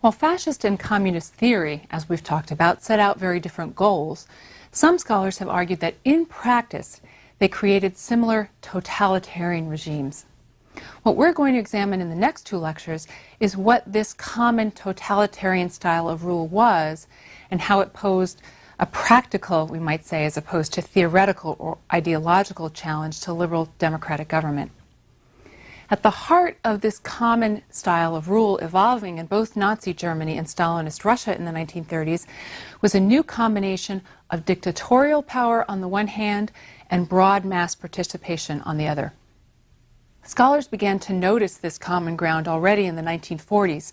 While fascist and communist theory, as we've talked about, set out very different goals, some scholars have argued that in practice they created similar totalitarian regimes. What we're going to examine in the next two lectures is what this common totalitarian style of rule was and how it posed a practical, we might say, as opposed to theoretical or ideological challenge to liberal democratic government. At the heart of this common style of rule evolving in both Nazi Germany and Stalinist Russia in the 1930s was a new combination of dictatorial power on the one hand and broad mass participation on the other. Scholars began to notice this common ground already in the 1940s,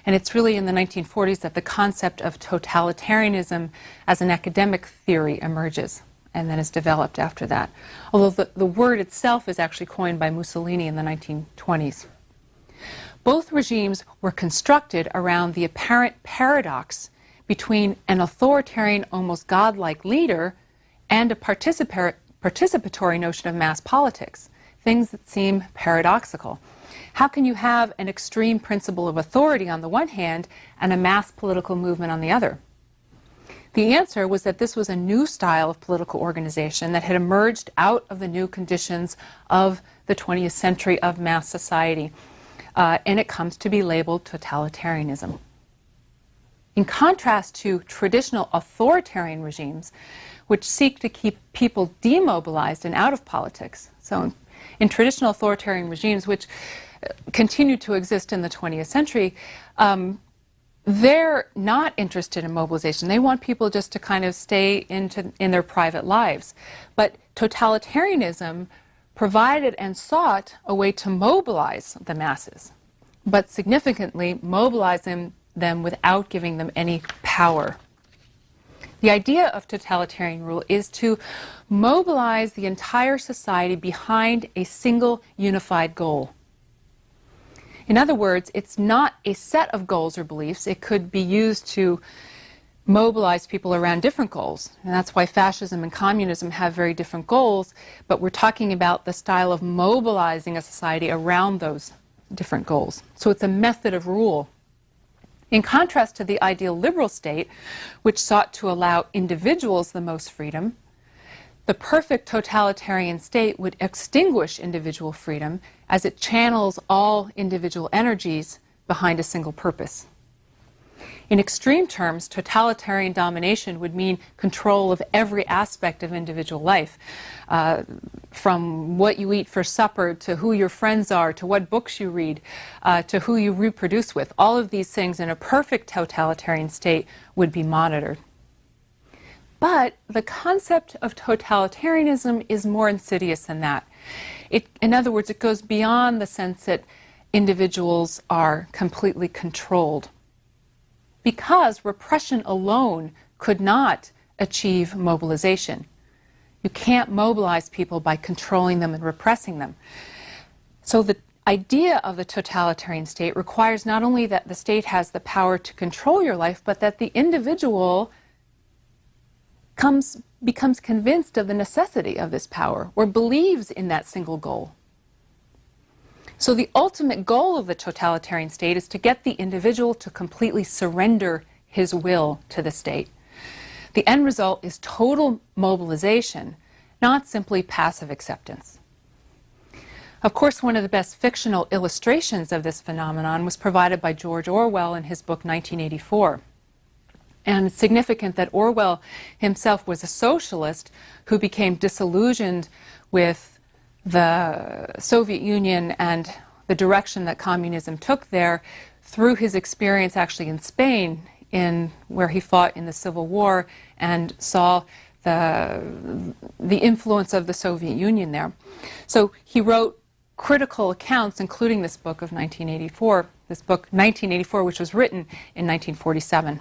and it's really in the 1940s that the concept of totalitarianism as an academic theory emerges and then is developed after that, although the word itself is actually coined by Mussolini in the 1920s. Both regimes were constructed around the apparent paradox between an authoritarian, almost godlike leader and a participatory notion of mass politics, things that seem paradoxical. How can you have an extreme principle of authority on the one hand and a mass political movement on the other? The answer was that this was a new style of political organization that had emerged out of the new conditions of the 20th century of mass society, and it comes to be labeled totalitarianism. In contrast to traditional authoritarian regimes, which seek to keep people demobilized and out of politics, so in traditional authoritarian regimes, which continue to exist in the 20th century, they're not interested in mobilization. They want people just to kind of stay in their private lives. But totalitarianism provided and sought a way to mobilize the masses, but significantly mobilize them without giving them any power. The idea of totalitarian rule is to mobilize the entire society behind a single unified goal. In other words, it's not a set of goals or beliefs. It could be used to mobilize people around different goals. And that's why fascism and communism have very different goals, but we're talking about the style of mobilizing a society around those different goals. So it's a method of rule. In contrast to the ideal liberal state, which sought to allow individuals the most freedom, the perfect totalitarian state would extinguish individual freedom as it channels all individual energies behind a single purpose. In extreme terms, totalitarian domination would mean control of every aspect of individual life, from what you eat for supper, to who your friends are, to what books you read, to who you reproduce with. All of these things in a perfect totalitarian state would be monitored. But the concept of totalitarianism is more insidious than that. In other words, it goes beyond the sense that individuals are completely controlled, because repression alone could not achieve mobilization. You can't mobilize people by controlling them and repressing them. So the idea of the totalitarian state requires not only that the state has the power to control your life, but that the individual becomes convinced of the necessity of this power, or believes in that single goal. So the ultimate goal of the totalitarian state is to get the individual to completely surrender his will to the state. The end result is total mobilization, not simply passive acceptance. Of course, one of the best fictional illustrations of this phenomenon was provided by George Orwell in his book 1984. And it's significant that Orwell himself was a socialist who became disillusioned with the Soviet Union and the direction that communism took there through his experience actually in Spain, where he fought in the Civil War and saw the influence of the Soviet Union there. So he wrote critical accounts, including this book of 1984, which was written in 1947.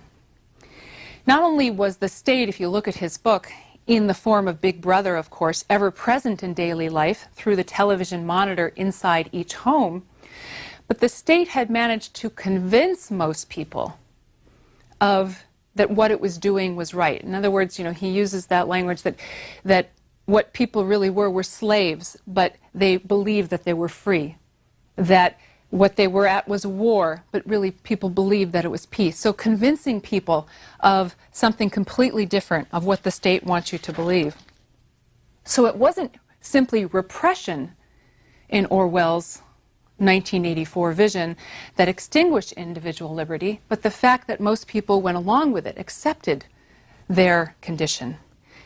Not only was the state, if you look at his book, in the form of Big Brother, of course, ever present in daily life through the television monitor inside each home, but the state had managed to convince most people that what it was doing was right. In other words, he uses that language that what people really were slaves, but they believed that they were free, that What they were at was war, but really people believed that it was peace. So convincing people of something completely different, of what the state wants you to believe. So it wasn't simply repression in Orwell's 1984 vision that extinguished individual liberty, but the fact that most people went along with it, accepted their condition.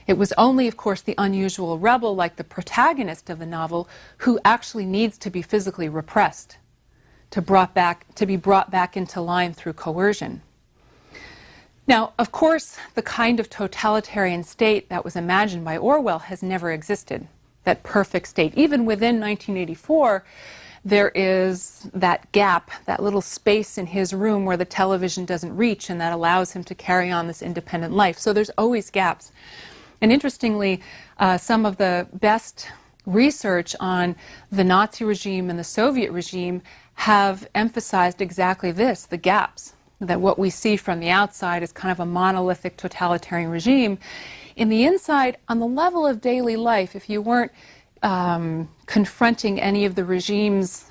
It was only, of course, the unusual rebel, like the protagonist of the novel, who actually needs to be physically repressed, to be brought back into line through coercion. Now, of course, the kind of totalitarian state that was imagined by Orwell has never existed, that perfect state. Even within 1984, there is that gap, that little space in his room where the television doesn't reach, and that allows him to carry on this independent life. So there's always gaps. And interestingly, some of the best research on the Nazi regime and the Soviet regime have emphasized exactly this, the gaps, that what we see from the outside is kind of a monolithic totalitarian regime. In the inside, on the level of daily life, if you weren't confronting any of the regime's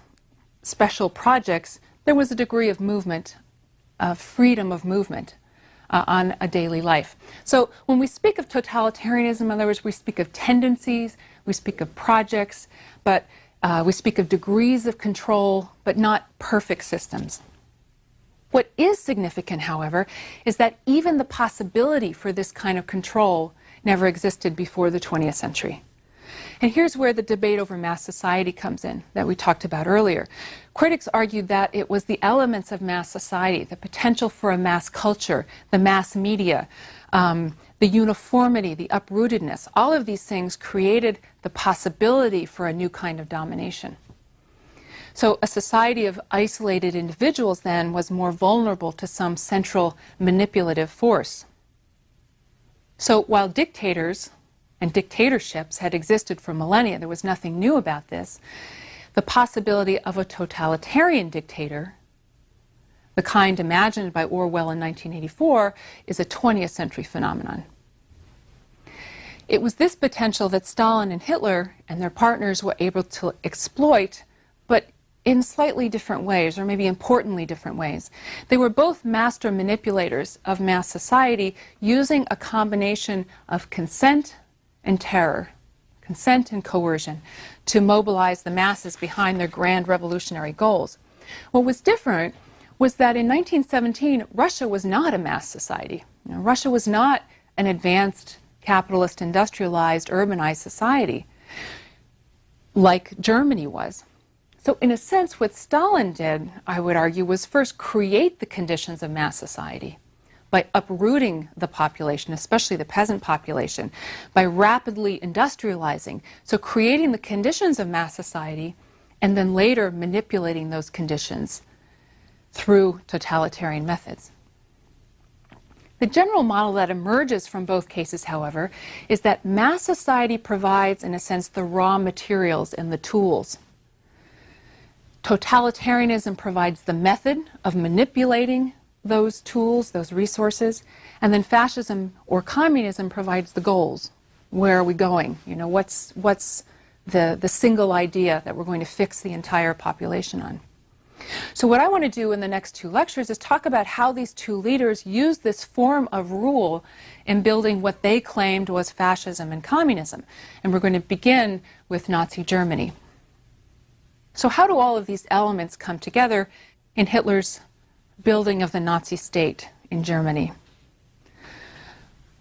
special projects, there was a degree of movement, freedom of movement on a daily life. So when we speak of totalitarianism, in other words, we speak of tendencies, we speak of projects, but we speak of degrees of control, but not perfect systems. What is significant, however, is that even the possibility for this kind of control never existed before the 20th century. And here's where the debate over mass society comes in, that we talked about earlier. Critics argued that it was the elements of mass society, the potential for a mass culture, the mass media, the uniformity, the uprootedness, all of these things created the possibility for a new kind of domination. So a society of isolated individuals then was more vulnerable to some central manipulative force. So while dictators and dictatorships had existed for millennia, there was nothing new about this, the possibility of a totalitarian dictator, the kind imagined by Orwell in 1984, is a 20th century phenomenon. It was this potential that Stalin and Hitler and their partners were able to exploit, but in slightly different ways, or maybe importantly different ways. They were both master manipulators of mass society, using a combination of consent and terror, consent and coercion, to mobilize the masses behind their grand revolutionary goals. What was different was that in 1917, Russia was not a mass society. Russia was not an advanced, capitalist, industrialized, urbanized society like Germany was. So in a sense, what Stalin did, I would argue, was first create the conditions of mass society by uprooting the population, especially the peasant population, by rapidly industrializing, so creating the conditions of mass society, and then later manipulating those conditions through totalitarian methods. The general model that emerges from both cases, however, is that mass society provides, in a sense, the raw materials and the tools. Totalitarianism provides the method of manipulating those tools, those resources, and then fascism or communism provides the goals. Where are we going? What's the single idea that we're going to fix the entire population on? So what I want to do in the next two lectures is talk about how these two leaders used this form of rule in building what they claimed was fascism and communism. And we're going to begin with Nazi Germany. So how do all of these elements come together in Hitler's building of the Nazi state in Germany?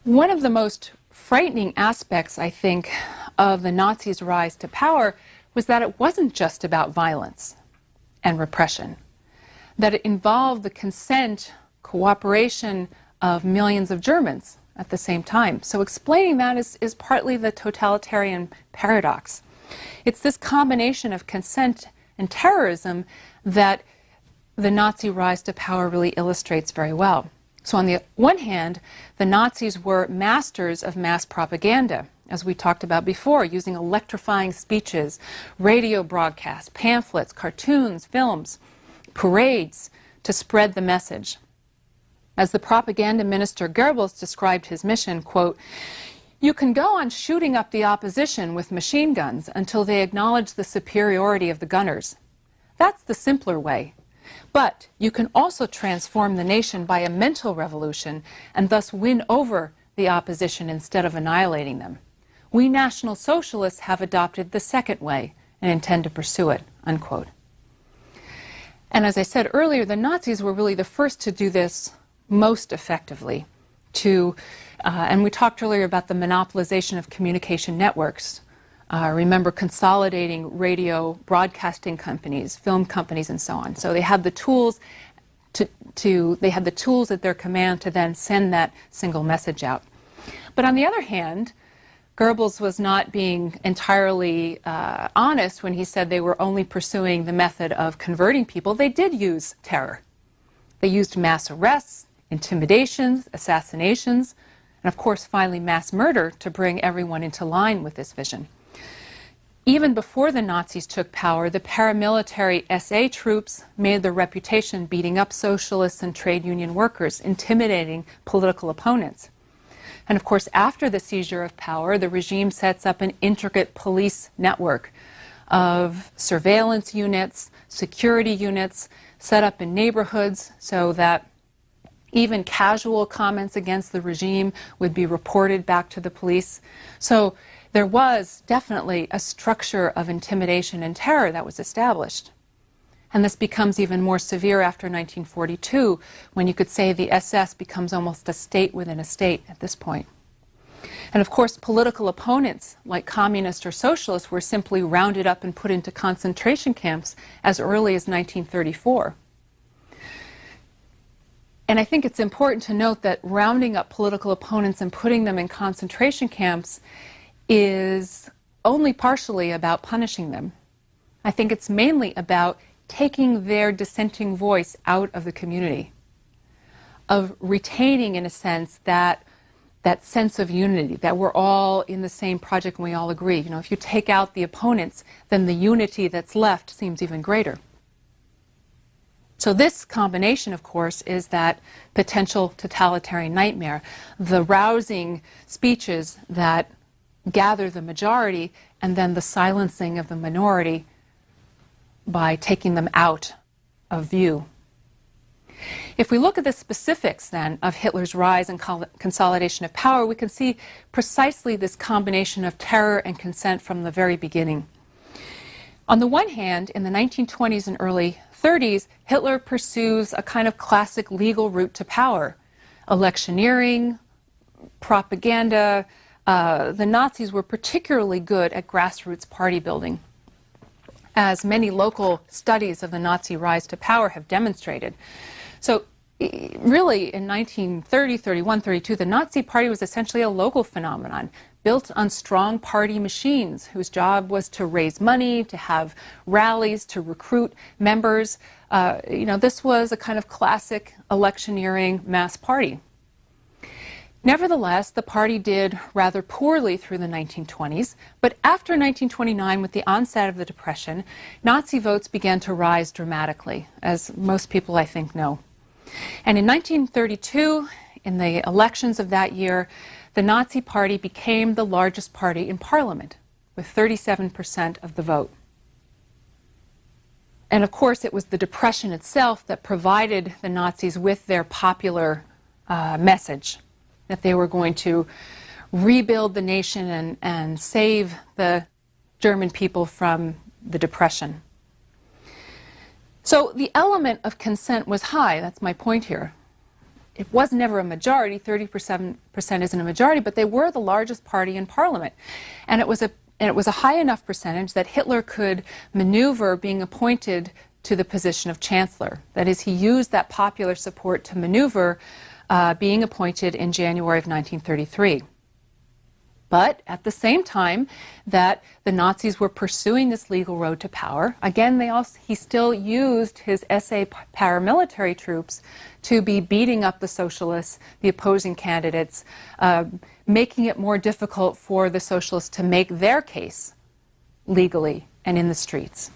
One of the most frightening aspects, I think, of the Nazis' rise to power was that it wasn't just about violence and repression, that it involved the consent, cooperation of millions of Germans at the same time. So explaining that is partly the totalitarian paradox. It's this combination of consent and terrorism that the Nazi rise to power really illustrates very well. So on the one hand, the Nazis were masters of mass propaganda, as we talked about before, using electrifying speeches, radio broadcasts, pamphlets, cartoons, films, parades to spread the message. As the propaganda minister Goebbels described his mission, quote, "You can go on shooting up the opposition with machine guns until they acknowledge the superiority of the gunners. That's the simpler way. But you can also transform the nation by a mental revolution and thus win over the opposition instead of annihilating them. We National Socialists have adopted the second way and intend to pursue it," unquote. And as I said earlier, the Nazis were really the first to do this most effectively. And we talked earlier about the monopolization of communication networks. Remember consolidating radio broadcasting companies, film companies, and so on. So they had the tools they had the tools at their command to then send that single message out. But on the other hand, Goebbels was not being entirely honest when he said they were only pursuing the method of converting people. They did use terror. They used mass arrests, intimidations, assassinations, and of course finally mass murder to bring everyone into line with this vision. Even before the Nazis took power, the paramilitary SA troops made their reputation beating up socialists and trade union workers, intimidating political opponents. And of course, after the seizure of power, the regime sets up an intricate police network of surveillance units, security units, set up in neighborhoods so that even casual comments against the regime would be reported back to the police. So there was definitely a structure of intimidation and terror that was established. And this becomes even more severe after 1942, when you could say the SS becomes almost a state within a state at this point. And of course, political opponents, like communists or socialists, were simply rounded up and put into concentration camps as early as 1934. And I think it's important to note that rounding up political opponents and putting them in concentration camps is only partially about punishing them. I think it's mainly about taking their dissenting voice out of the community, of retaining, in a sense, that sense of unity, that we're all in the same project and we all agree. You know, if you take out the opponents, then the unity that's left seems even greater. So this combination, of course, is that potential totalitarian nightmare, the rousing speeches that gather the majority and then the silencing of the minority by taking them out of view. If we look at the specifics then of Hitler's rise and consolidation of power, we can see precisely this combination of terror and consent from the very beginning. On the one hand, in the 1920s and early 30s, Hitler pursues a kind of classic legal route to power: electioneering, propaganda. The Nazis were particularly good at grassroots party building, as many local studies of the Nazi rise to power have demonstrated. So really, in 1930, 31, 32, the Nazi Party was essentially a local phenomenon, built on strong party machines whose job was to raise money, to have rallies, to recruit members. This was a kind of classic electioneering mass party. Nevertheless, the party did rather poorly through the 1920s, but after 1929, with the onset of the Depression, Nazi votes began to rise dramatically, as most people, I think, know. And in 1932, in the elections of that year, the Nazi Party became the largest party in Parliament, with 37% of the vote. And of course, it was the Depression itself that provided the Nazis with their popular message, that they were going to rebuild the nation and save the German people from the Depression. So the element of consent was high. That's my point here. It was never a majority. 30% isn't a majority, but they were the largest party in Parliament. And it was a high enough percentage that Hitler could maneuver being appointed to the position of Chancellor. That is, he used that popular support to maneuver being appointed in January of 1933. But at the same time that the Nazis were pursuing this legal road to power, again, he still used his SA paramilitary troops to be beating up the socialists, the opposing candidates, making it more difficult for the socialists to make their case legally and in the streets.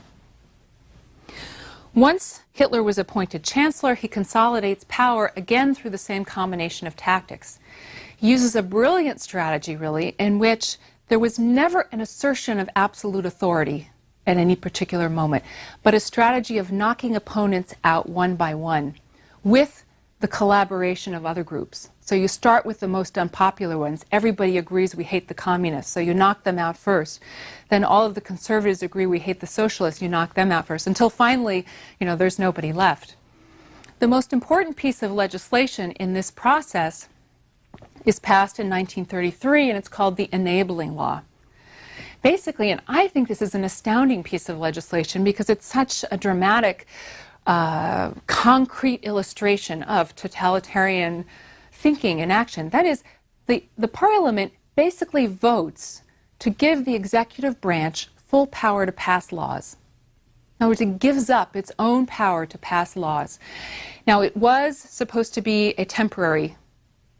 Once Hitler was appointed Chancellor, he consolidates power again through the same combination of tactics. He uses a brilliant strategy, really, in which there was never an assertion of absolute authority at any particular moment, but a strategy of knocking opponents out one by one with the collaboration of other groups. So you start with the most unpopular ones. Everybody agrees we hate the communists, so you knock them out first. Then all of the conservatives agree we hate the socialists, you knock them out first, until finally, there's nobody left. The most important piece of legislation in this process is passed in 1933, and it's called the Enabling Law. Basically, and I think this is an astounding piece of legislation because it's such a dramatic, concrete illustration of totalitarian thinking and action. That is, the Parliament basically votes to give the executive branch full power to pass laws. In other words, it gives up its own power to pass laws. Now, it was supposed to be a temporary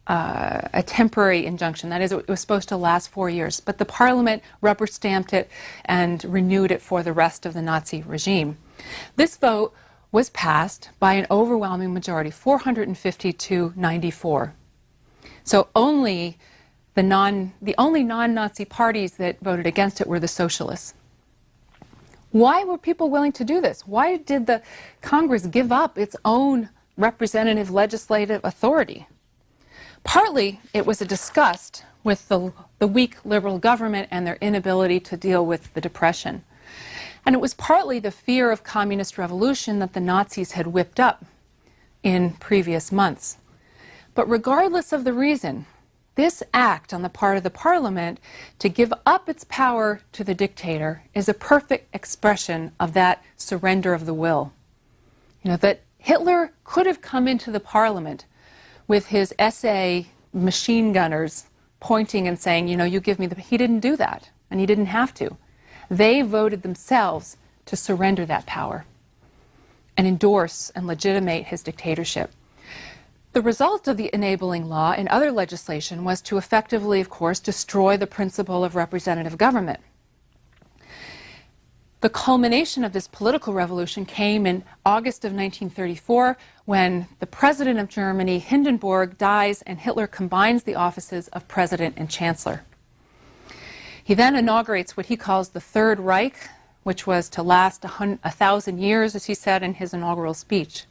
injunction. That is, it was supposed to last 4 years. But the Parliament rubber-stamped it and renewed it for the rest of the Nazi regime. This vote was passed by an overwhelming majority, 450 to 94. So only the only non-Nazi parties that voted against it were the socialists. Why were people willing to do this? Why did the Congress give up its own representative legislative authority? Partly, it was a disgust with the weak liberal government and their inability to deal with the Depression. And it was partly the fear of communist revolution that the Nazis had whipped up in previous months. But regardless of the reason, this act on the part of the Parliament to give up its power to the dictator is a perfect expression of that surrender of the will. That Hitler could have come into the Parliament with his SA machine gunners pointing and saying, you give me he didn't do that, and he didn't have to. They voted themselves to surrender that power and endorse and legitimate his dictatorship. The result of the Enabling Law and other legislation was to effectively, of course, destroy the principle of representative government. The culmination of this political revolution came in August of 1934 when the president of Germany, Hindenburg, dies and Hitler combines the offices of president and chancellor. He then inaugurates what he calls the Third Reich, which was to last 1,000 years, as he said in his inaugural speech.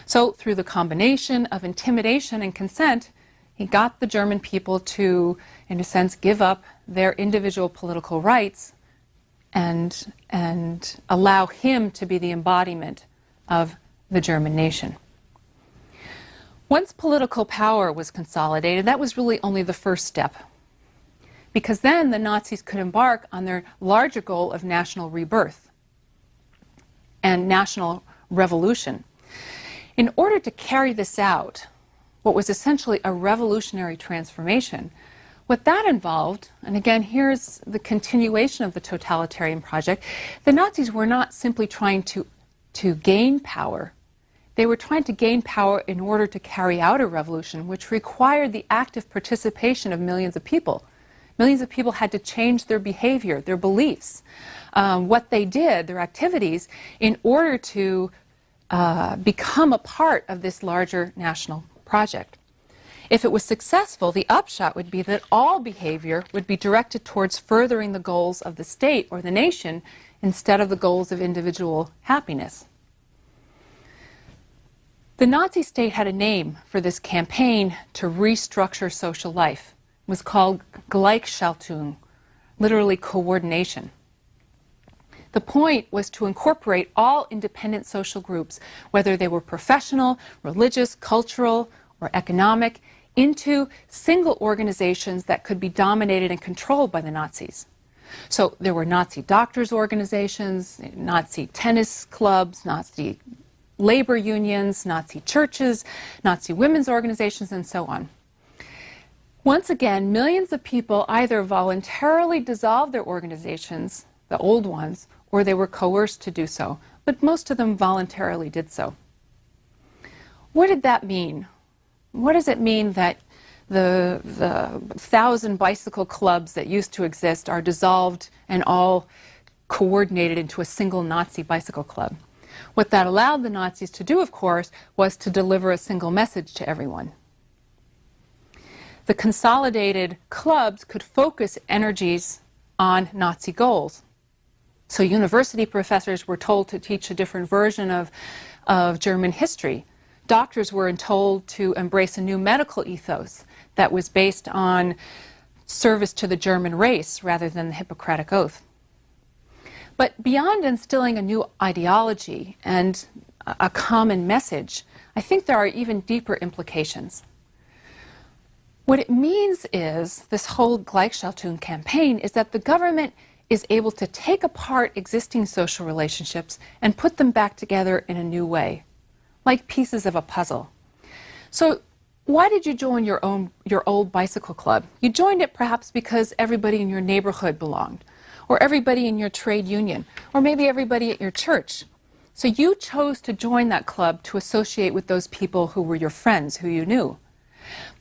So through the combination of intimidation and consent, he got the German people to, in a sense, give up their individual political rights and allow him to be the embodiment of the German nation. Once political power was consolidated, that was really only the first step, because then the Nazis could embark on their larger goal of national rebirth and national revolution. In order to carry this out, what was essentially a revolutionary transformation, what that involved, and again, here's the continuation of the totalitarian project, the Nazis were not simply trying to gain power. They were trying to gain power in order to carry out a revolution, which required the active participation of millions of people. Millions of people had to change their behavior, their beliefs, what they did, their activities, in order to become a part of this larger national project. If it was successful, the upshot would be that all behavior would be directed towards furthering the goals of the state or the nation instead of the goals of individual happiness. The Nazi state had a name for this campaign to restructure social life. It was called Gleichschaltung, literally coordination. The point was to incorporate all independent social groups, whether they were professional, religious, cultural, or economic, into single organizations that could be dominated and controlled by the Nazis. So there were Nazi doctors' organizations, Nazi tennis clubs, Nazi labor unions, Nazi churches, Nazi women's organizations, and so on. Once again, millions of people either voluntarily dissolved their organizations, the old ones, or they were coerced to do so, but most of them voluntarily did so. What did that mean? What does it mean that the 1,000 bicycle clubs that used to exist are dissolved and all coordinated into a single Nazi bicycle club? What that allowed the Nazis to do, of course, was to deliver a single message to everyone. The consolidated clubs could focus energies on Nazi goals. So university professors were told to teach a different version of German history. Doctors were told to embrace a new medical ethos that was based on service to the German race rather than the Hippocratic Oath. But beyond instilling a new ideology and a common message, I think there are even deeper implications. What it means is, this whole Gleichschaltung campaign, is that the government is able to take apart existing social relationships and put them back together in a new way, like pieces of a puzzle. So why did you join your old bicycle club? You joined it perhaps because everybody in your neighborhood belonged, or everybody in your trade union, or maybe everybody at your church. So you chose to join that club to associate with those people who were your friends, who you knew.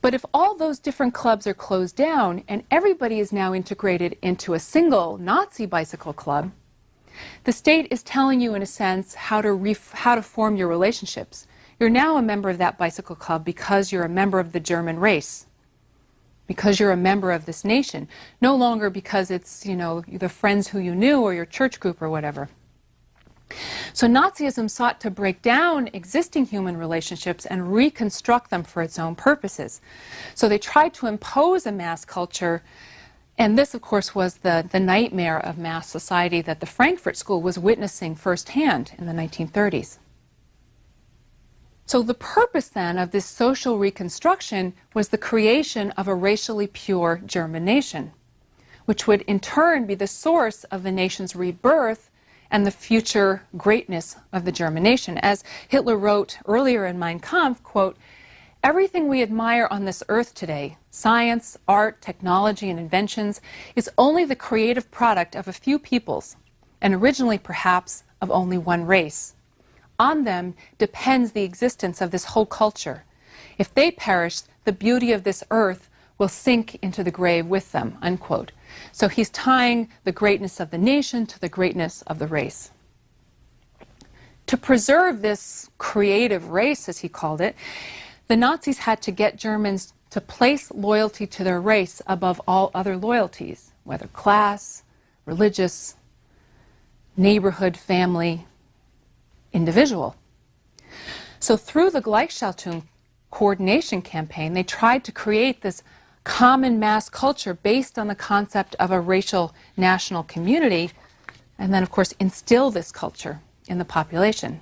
But if all those different clubs are closed down and everybody is now integrated into a single Nazi bicycle club, the state is telling you, in a sense, how to form your relationships. You're now a member of that bicycle club because you're a member of the German race, because you're a member of this nation, no longer because it's, the friends who you knew or your church group or whatever. So Nazism sought to break down existing human relationships and reconstruct them for its own purposes. So they tried to impose a mass culture, and this, of course, was the nightmare of mass society that the Frankfurt School was witnessing firsthand in the 1930s. So the purpose then of this social reconstruction was the creation of a racially pure German nation, which would in turn be the source of the nation's rebirth and the future greatness of the German nation. As Hitler wrote earlier in Mein Kampf, quote, "Everything we admire on this earth today, science, art, technology, and inventions, is only the creative product of a few peoples, and originally perhaps of only one race. On them depends the existence of this whole culture. If they perish, the beauty of this earth will sink into the grave with them," unquote. So he's tying the greatness of the nation to the greatness of the race. To preserve this creative race, as he called it, the Nazis had to get Germans to place loyalty to their race above all other loyalties, whether class, religious, neighborhood, family, individual. So through the Gleichschaltung coordination campaign, they tried to create this common mass culture based on the concept of a racial national community, and then, of course, instill this culture in the population.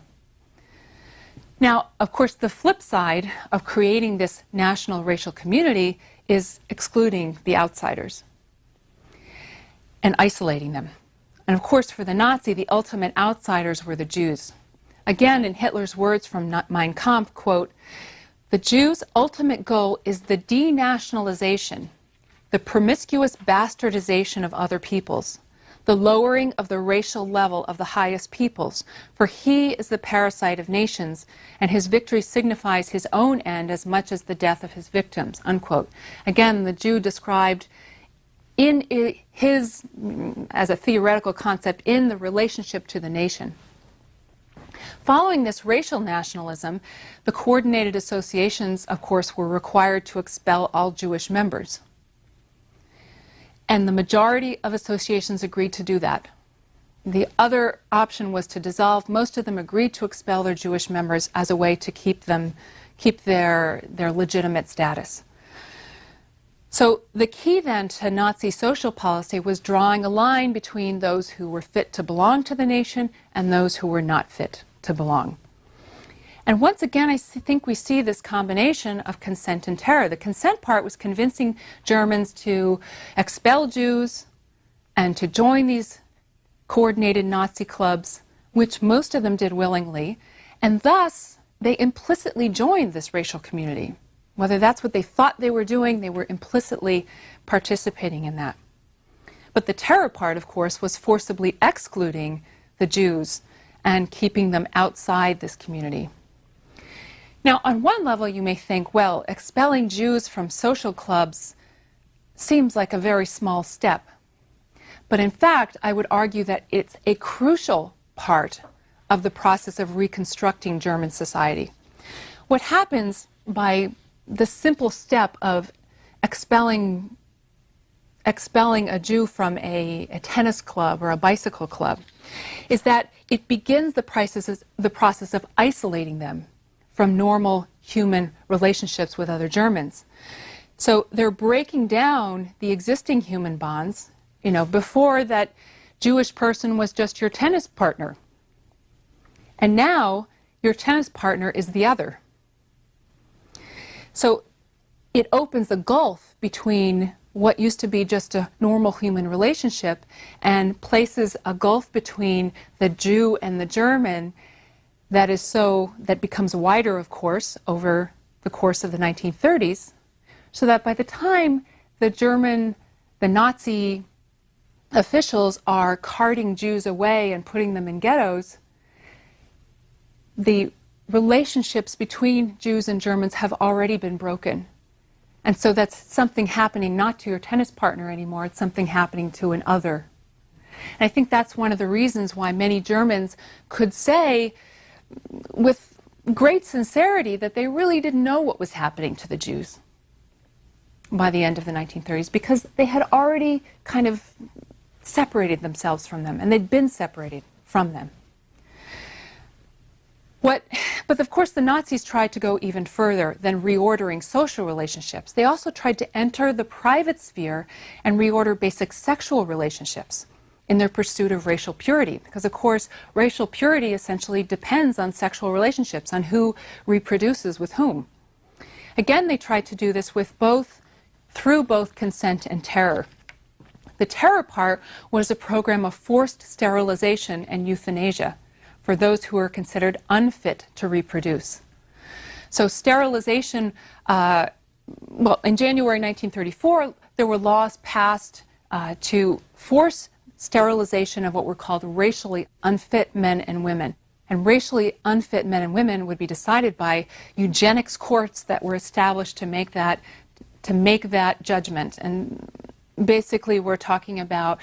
Now, of course, the flip side of creating this national racial community is excluding the outsiders and isolating them. And of course, for the Nazi, the ultimate outsiders were the Jews. Again, in Hitler's words from Mein Kampf, quote, "The Jews' ultimate goal is the denationalization, the promiscuous bastardization of other peoples, the lowering of the racial level of the highest peoples, for he is the parasite of nations, and his victory signifies his own end as much as the death of his victims," unquote. Again, the Jew described in his, as a theoretical concept, in the relationship to the nation. Following this racial nationalism, the coordinated associations, of course, were required to expel all Jewish members. And the majority of associations agreed to do that. The other option was to dissolve. Most of them agreed to expel their Jewish members as a way to keep their legitimate status. So the key then to Nazi social policy was drawing a line between those who were fit to belong to the nation and those who were not fit to belong. And once again, I think we see this combination of consent and terror. The consent part was convincing Germans to expel Jews and to join these coordinated Nazi clubs, which most of them did willingly, and thus they implicitly joined this racial community. Whether that's what they thought they were doing, they were implicitly participating in that. But the terror part, of course, was forcibly excluding the Jews and keeping them outside this community. Now, on one level, you may think, well, expelling Jews from social clubs seems like a very small step. But in fact, I would argue that it's a crucial part of the process of reconstructing German society. What happens by the simple step of expelling expelling a Jew from a tennis club or a bicycle club is that it begins the process of isolating them from normal human relationships with other Germans. So they're breaking down the existing human bonds. Before, that Jewish person was just your tennis partner. And now your tennis partner is the other. So it opens a gulf between what used to be just a normal human relationship and places a gulf between the Jew and the German that becomes wider, of course, over the course of the 1930s, so that by the time the Nazi officials are carting Jews away and putting them in ghettos, the relationships between Jews and Germans have already been broken. And so that's something happening not to your tennis partner anymore, it's something happening to an other. And I think that's one of the reasons why many Germans could say with great sincerity that they really didn't know what was happening to the Jews by the end of the 1930s, because they had already kind of separated themselves from them, and they'd been separated from them. But of course the Nazis tried to go even further than reordering social relationships. They also tried to enter the private sphere and reorder basic sexual relationships in their pursuit of racial purity. Because of course racial purity essentially depends on sexual relationships, on who reproduces with whom. Again, they tried to do this through both consent and terror. The terror part was a program of forced sterilization and euthanasia for those who were considered unfit to reproduce. So sterilization, in January 1934, there were laws passed to force sterilization of what were called racially unfit men and women. And racially unfit men and women would be decided by eugenics courts that were established to make that judgment. And basically we're talking about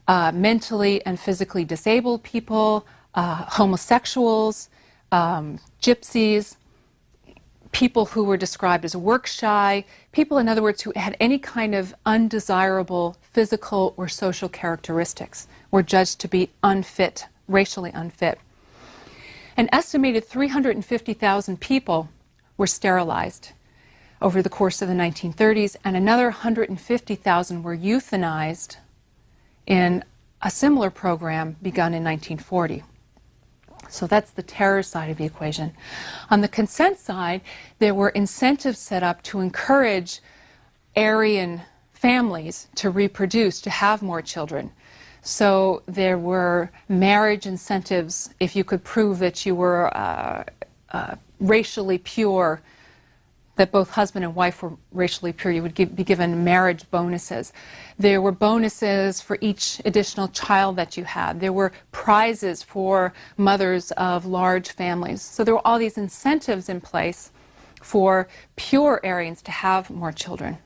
mentally and physically disabled people, homosexuals, gypsies, people who were described as work shy, people, in other words, who had any kind of undesirable physical or social characteristics were judged to be unfit, racially unfit. An estimated 350,000 people were sterilized over the course of the 1930s, and another 150,000 were euthanized in a similar program begun in 1940. So that's the terror side of the equation. On the consent side, there were incentives set up to encourage Aryan families to reproduce, to have more children. So there were marriage incentives if you could prove that you were racially pure, that both husband and wife were racially pure. You would be given marriage bonuses. There were bonuses for each additional child that you had. There were prizes for mothers of large families. So there were all these incentives in place for pure Aryans to have more children.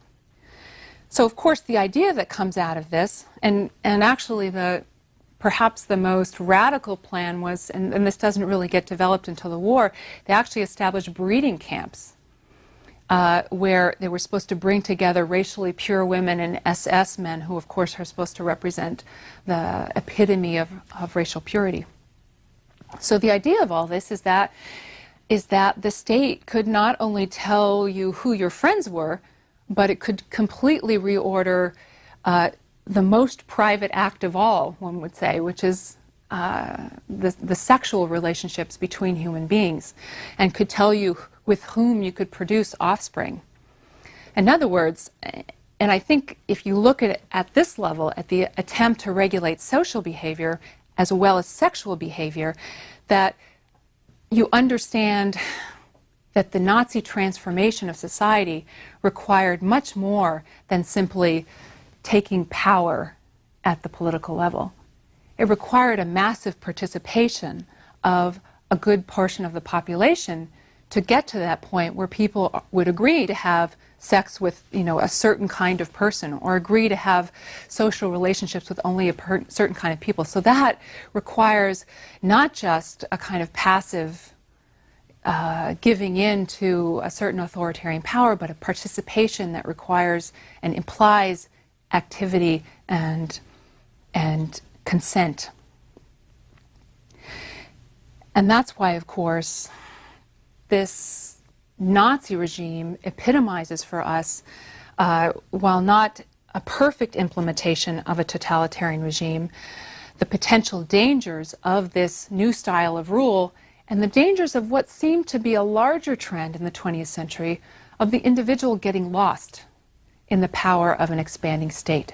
So of course the idea that comes out of this, and actually perhaps the most radical plan was, and this doesn't really get developed until the war, they actually established breeding camps where they were supposed to bring together racially pure women and SS men, who of course are supposed to represent the epitome of racial purity. So the idea of all this is that the state could not only tell you who your friends were, but it could completely reorder the most private act of all, one would say, which is the sexual relationships between human beings, and could tell you with whom you could produce offspring. In other words, and I think if you look at this level, at the attempt to regulate social behavior as well as sexual behavior, that you understand that the Nazi transformation of society required much more than simply taking power at the political level. It required a massive participation of a good portion of the population to get to that point where people would agree to have sex with, a certain kind of person, or agree to have social relationships with only a certain kind of people. So that requires not just a kind of passive giving in to a certain authoritarian power, but a participation that requires and implies activity and consent. And that's why, of course, this Nazi regime epitomizes for us, while not a perfect implementation of a totalitarian regime, the potential dangers of this new style of rule and the dangers of what seemed to be a larger trend in the 20th century of the individual getting lost in the power of an expanding state.